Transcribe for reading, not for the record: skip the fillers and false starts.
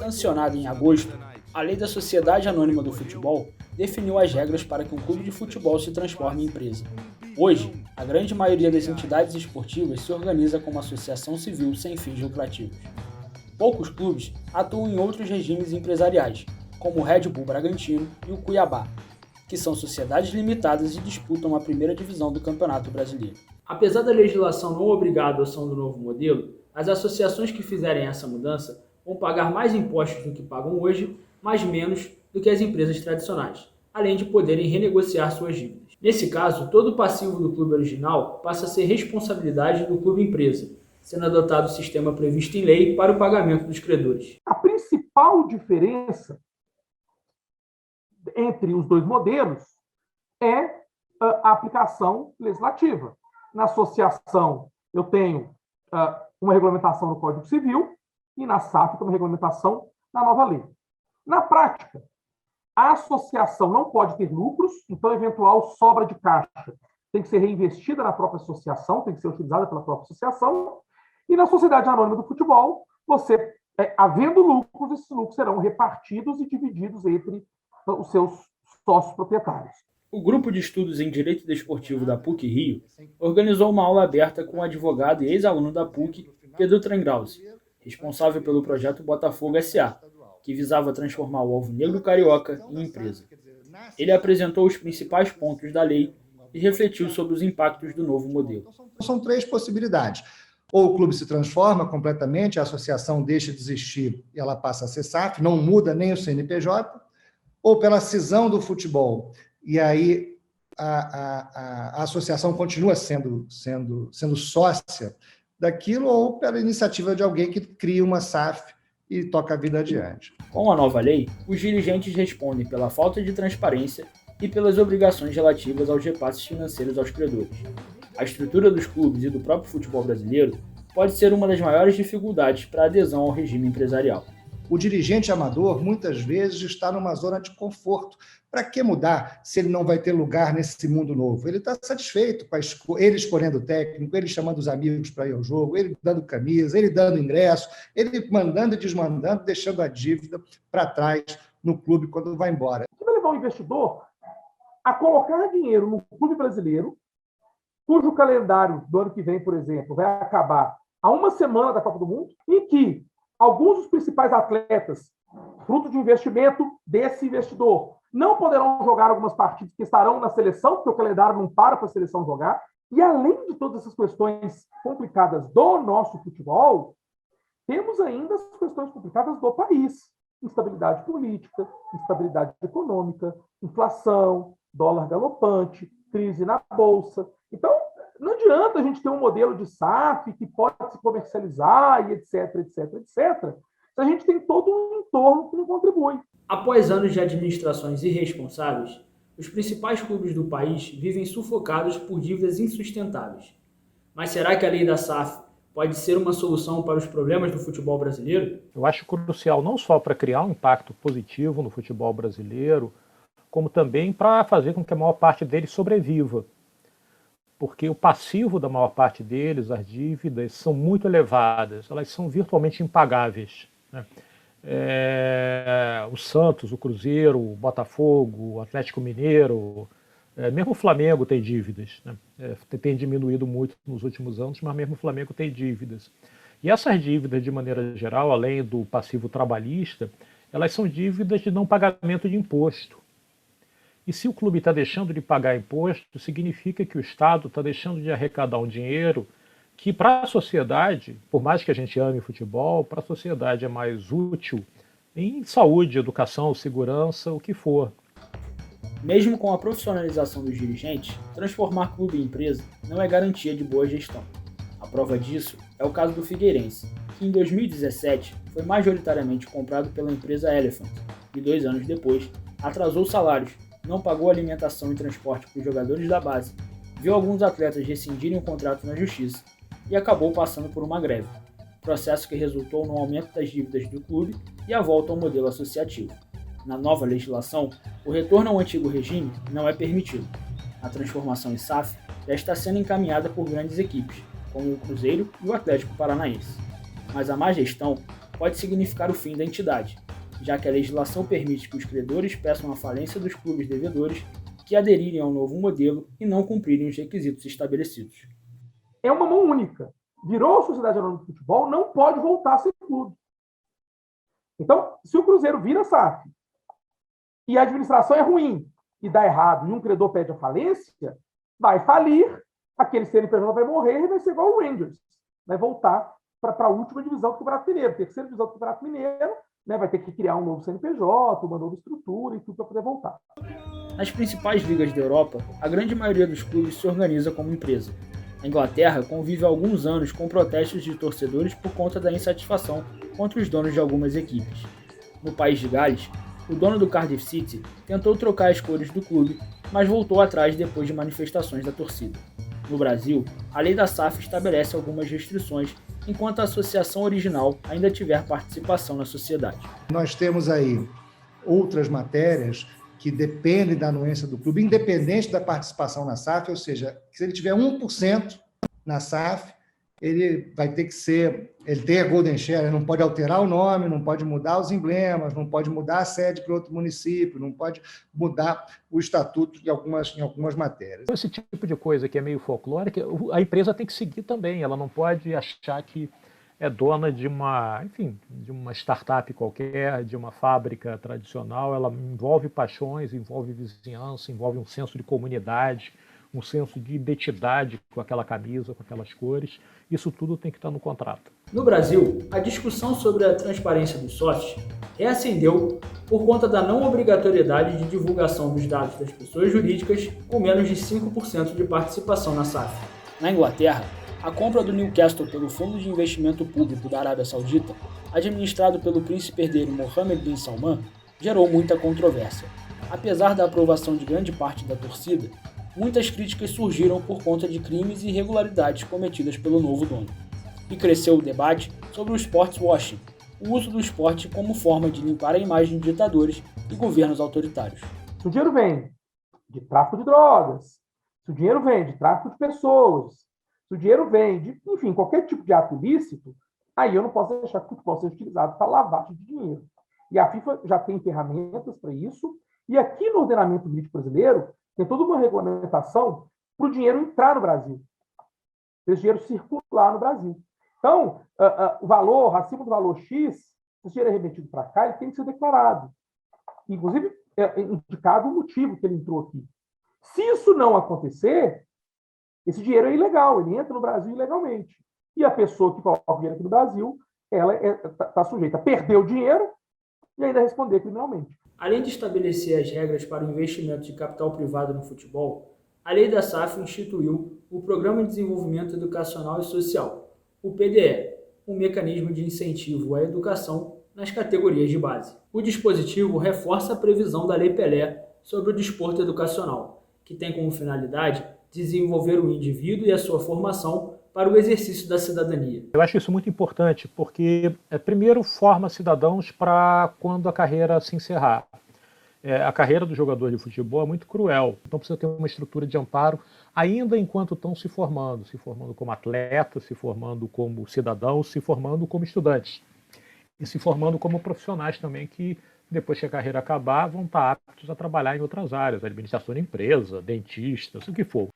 Sancionada em agosto, a Lei da Sociedade Anônima do Futebol definiu as regras para que um clube de futebol se transforme em empresa. Hoje, a grande maioria das entidades esportivas se organiza como associação civil sem fins lucrativos. Poucos clubes atuam em outros regimes empresariais, como o Red Bull Bragantino e o Cuiabá, que são sociedades limitadas e disputam a primeira divisão do Campeonato Brasileiro. Apesar da legislação não obrigar a adoção do novo modelo, as associações que fizerem essa mudança vão pagar mais impostos do que pagam hoje, mas menos do que as empresas tradicionais, além de poderem renegociar suas dívidas. Nesse caso, todo o passivo do clube original passa a ser responsabilidade do clube empresa, sendo adotado o sistema previsto em lei para o pagamento dos credores. A principal diferença entre os dois modelos é a aplicação legislativa. Na associação, eu tenho uma regulamentação no Código Civil e na SAF tem uma regulamentação na nova lei. Na prática, a associação não pode ter lucros, então, eventual sobra de caixa tem que ser reinvestida na própria associação, tem que ser utilizada pela própria associação. E na Sociedade Anônima do Futebol, você, havendo lucros, esses lucros serão repartidos e divididos entre os seus sócios proprietários. O Grupo de Estudos em Direito Desportivo da PUC-Rio organizou uma aula aberta com o advogado e ex-aluno da PUC, Pedro Trengrauzi, responsável pelo projeto Botafogo S.A., que visava transformar o Alvinegro Carioca em empresa. Ele apresentou os principais pontos da lei e refletiu sobre os impactos do novo modelo. São três possibilidades. Ou o clube se transforma completamente, a associação deixa de existir e ela passa a ser SAF, não muda nem o CNPJ, ou pela cisão do futebol, e aí a associação continua sendo sócia daquilo, ou pela iniciativa de alguém que cria uma SAF e toca a vida adiante. Com a nova lei, os dirigentes respondem pela falta de transparência e pelas obrigações relativas aos repasses financeiros aos credores. A estrutura dos clubes e do próprio futebol brasileiro pode ser uma das maiores dificuldades para a adesão ao regime empresarial. O dirigente amador, muitas vezes, está numa zona de conforto. Para que mudar se ele não vai ter lugar nesse mundo novo? Ele está satisfeito com ele escolhendo o técnico, ele chamando os amigos para ir ao jogo, ele dando camisa, ele dando ingresso, ele mandando e desmandando, deixando a dívida para trás no clube quando vai embora. O que vai levar o investidor a colocar dinheiro no clube brasileiro, cujo calendário do ano que vem, por exemplo, vai acabar a uma semana da Copa do Mundo, e que alguns dos principais atletas, fruto de investimento desse investidor, não poderão jogar algumas partidas que estarão na seleção, porque o calendário não para a seleção jogar. E além de todas essas questões complicadas do nosso futebol, temos ainda as questões complicadas do país. Instabilidade política, instabilidade econômica, inflação, dólar galopante, crise na bolsa. Então, não adianta a gente ter um modelo de SAF que pode se comercializar e etc, etc, etc, se a gente tem todo um entorno que não contribui. Após anos de administrações irresponsáveis, os principais clubes do país vivem sufocados por dívidas insustentáveis. Mas será que a lei da SAF pode ser uma solução para os problemas do futebol brasileiro? Eu acho crucial não só para criar um impacto positivo no futebol brasileiro, como também para fazer com que a maior parte deles sobreviva. Porque o passivo da maior parte deles, as dívidas, são muito elevadas, elas são virtualmente impagáveis, né? O Santos, o Cruzeiro, o Botafogo, o Atlético Mineiro, mesmo o Flamengo tem dívidas, né? Tem diminuído muito nos últimos anos, mas mesmo o Flamengo tem dívidas. E essas dívidas, de maneira geral, além do passivo trabalhista, elas são dívidas de não pagamento de imposto. E se o clube está deixando de pagar imposto, significa que o Estado está deixando de arrecadar um dinheiro que, para a sociedade, por mais que a gente ame futebol, para a sociedade é mais útil em saúde, educação, segurança, o que for. Mesmo com a profissionalização dos dirigentes, transformar clube em empresa não é garantia de boa gestão. A prova disso é o caso do Figueirense, que em 2017 foi majoritariamente comprado pela empresa Elephant e 2 anos depois atrasou salários, não pagou alimentação e transporte para os jogadores da base, viu alguns atletas rescindirem o contrato na justiça e acabou passando por uma greve, processo que resultou no aumento das dívidas do clube e a volta ao modelo associativo. Na nova legislação, o retorno ao antigo regime não é permitido. A transformação em SAF já está sendo encaminhada por grandes equipes, como o Cruzeiro e o Atlético Paranaense. Mas a má gestão pode significar o fim da entidade, já que a legislação permite que os credores peçam a falência dos clubes devedores que aderirem ao novo modelo e não cumprirem os requisitos estabelecidos. É uma mão única. Virou Sociedade Anônima de Futebol, não pode voltar a ser clube. Então, se o Cruzeiro vira SAF e a administração é ruim e dá errado e um credor pede a falência, vai falir, aquele CNPJ vai morrer e vai ser igual o Rangers. Vai voltar para a última divisão do Campeonato Mineiro. Terceira divisão do Campeonato Mineiro, né, vai ter que criar um novo CNPJ, uma nova estrutura e tudo para poder voltar. Nas principais ligas da Europa, a grande maioria dos clubes se organiza como empresa. A Inglaterra convive há alguns anos com protestos de torcedores por conta da insatisfação contra os donos de algumas equipes. No país de Gales, o dono do Cardiff City tentou trocar as cores do clube, mas voltou atrás depois de manifestações da torcida. No Brasil, a lei da SAF estabelece algumas restrições, enquanto a associação original ainda tiver participação na sociedade. Nós temos aí outras matérias que dependem da anuência do clube, independente da participação na SAF, ou seja, se ele tiver 1% na SAF, ele vai ter que ser, ele tem a Golden Share, ele não pode alterar o nome, não pode mudar os emblemas, não pode mudar a sede para outro município, não pode mudar o estatuto em algumas matérias. Esse tipo de coisa que é meio folclórica, a empresa tem que seguir também, ela não pode achar que é dona de uma startup qualquer, de uma fábrica tradicional. Ela envolve paixões, envolve vizinhança, envolve um senso de comunidade, um senso de identidade com aquela camisa, com aquelas cores. Isso tudo tem que estar no contrato. No Brasil, a discussão sobre a transparência dos sócios reacendeu por conta da não obrigatoriedade de divulgação dos dados das pessoas jurídicas com menos de 5% de participação na SAF. Na Inglaterra, a compra do Newcastle pelo Fundo de Investimento Público da Arábia Saudita, administrado pelo príncipe herdeiro Mohammed bin Salman, gerou muita controvérsia. Apesar da aprovação de grande parte da torcida, muitas críticas surgiram por conta de crimes e irregularidades cometidas pelo novo dono. E cresceu o debate sobre o sports washing, o uso do esporte como forma de limpar a imagem de ditadores e governos autoritários. Se o dinheiro vem de tráfico de drogas, se o dinheiro vem de tráfico de pessoas, se o dinheiro vem de, enfim, qualquer tipo de ato ilícito, aí eu não posso deixar que o futebol seja utilizado para lavagem de dinheiro. E a FIFA já tem ferramentas para isso, e aqui no ordenamento jurídico brasileiro tem toda uma regulamentação para o dinheiro entrar no Brasil, para esse dinheiro circular no Brasil. Então, o valor, acima do valor X, se esse dinheiro é remetido para cá, ele tem que ser declarado. Inclusive, é indicado o motivo que ele entrou aqui. Se isso não acontecer, esse dinheiro é ilegal, ele entra no Brasil ilegalmente. E a pessoa que coloca o dinheiro aqui no Brasil, ela está sujeita a perder o dinheiro e ainda responder criminalmente. Além de estabelecer as regras para o investimento de capital privado no futebol, a lei da SAF instituiu o Programa de Desenvolvimento Educacional e Social, o PDE, um mecanismo de incentivo à educação nas categorias de base. O dispositivo reforça a previsão da Lei Pelé sobre o desporto educacional, que tem como finalidade desenvolver o indivíduo e a sua formação para o exercício da cidadania. Eu acho isso muito importante, porque, primeiro, forma cidadãos para quando a carreira se encerrar. A carreira do jogador de futebol é muito cruel, então precisa ter uma estrutura de amparo, ainda enquanto estão se formando como atletas, se formando como cidadãos, se formando como estudantes, e se formando como profissionais também, que depois que a carreira acabar, vão estar aptos a trabalhar em outras áreas, administração de empresa, dentistas, o que for.